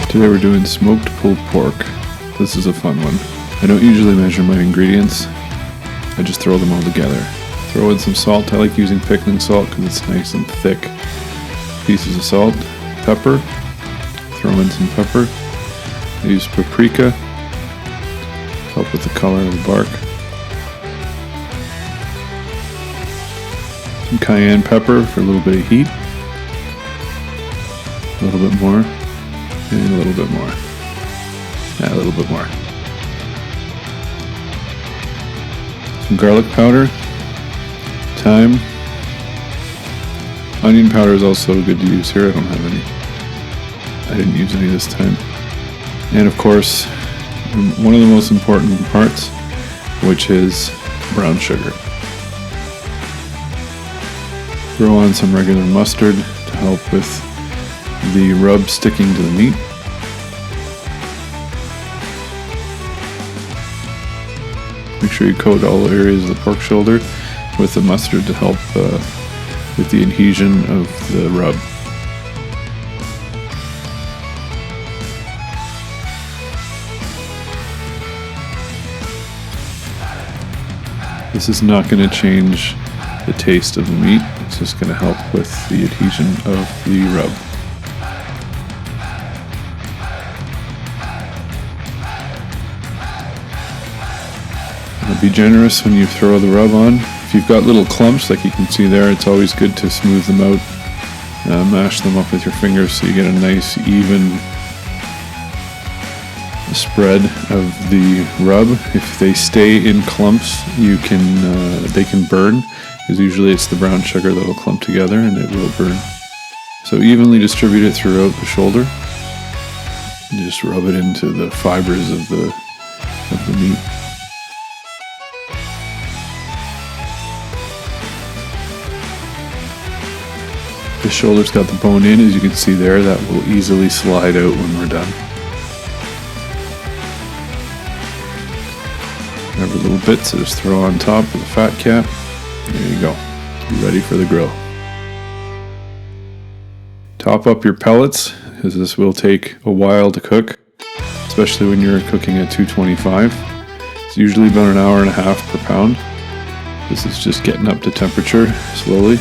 Today we're doing smoked pulled pork. This is a fun one. I don't usually measure my ingredients. I just throw them all together. Throw in some salt. I like using pickling salt because it's nice and thick. Pieces of salt. Pepper. Throw in some pepper. I use paprika. Help with the color of the bark. Some cayenne pepper for a little bit of heat. A little bit more. And a little bit more. A little bit more. Some garlic powder. Thyme. Onion powder is also good to use here. I don't have any. I didn't use any this time. And of course, one of the most important parts, which is brown sugar. Throw on some regular mustard to help with the rub sticking to the meat. Make sure you coat all areas of the pork shoulder with the mustard to help with the adhesion of the rub. This is not going to change the taste of the meat. It's just going to help with the adhesion of the rub. Be generous when you throw the rub on. If you've got little clumps like you can see there, it's always good to smooth them out. Mash them up with your fingers so you get a nice even spread of the rub. If they stay in clumps, they can burn, because usually it's the brown sugar that will clump together and it will burn. So evenly distribute it throughout the shoulder. And just rub it into the fibers of the meat. The shoulder's got the bone in, as you can see there. That will easily slide out when we're done. Every little bit, so just throw on top with a fat cap. There you go. Be ready for the grill. Top up your pellets, because this will take a while to cook, especially when you're cooking at 225. It's usually about an hour and a half per pound. This is just getting up to temperature slowly.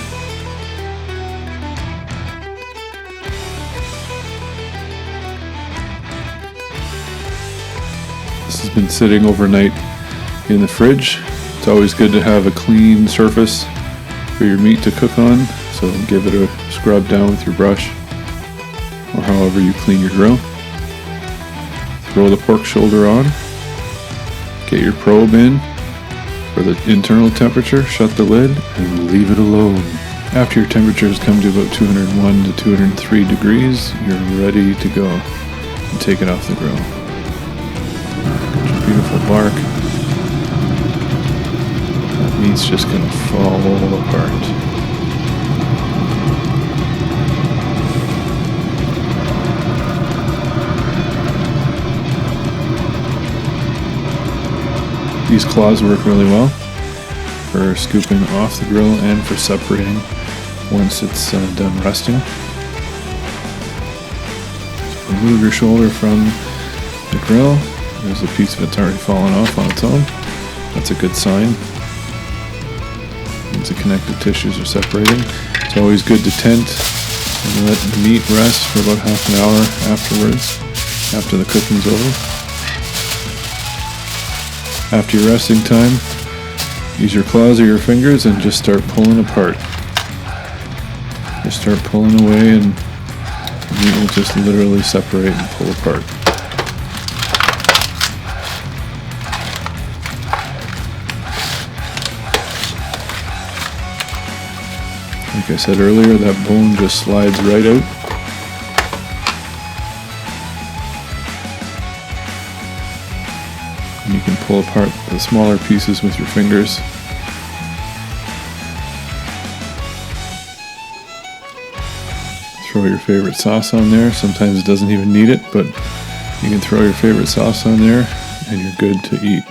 This has been sitting overnight in the fridge. It's always good to have a clean surface for your meat to cook on, so give it a scrub down with your brush or however you clean your grill. Throw the pork shoulder on. Get your probe in for the internal temperature, shut the lid, and leave it alone. After your temperatures come to about 201 to 203 degrees, you're ready to go and take it off the grill. Beautiful bark. That meat's just gonna fall apart. These claws work really well for scooping off the grill and for separating once it's done resting. Remove your shoulder from the grill. There's a piece of it's already fallen off on its own. That's a good sign. Means the connective tissues are separating. It's always good to tent and let the meat rest for about half an hour afterwards, after the cooking's over. After your resting time, use your claws or your fingers and just start pulling apart. Just start pulling away and the meat will just literally separate and pull apart. Like I said earlier, that bone just slides right out. And you can pull apart the smaller pieces with your fingers. Throw your favorite sauce on there. Sometimes it doesn't even need it, but you can throw your favorite sauce on there and you're good to eat.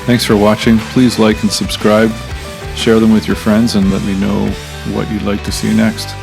Thanks for watching. Please like and subscribe. Share them with your friends and let me know what you'd like to see next.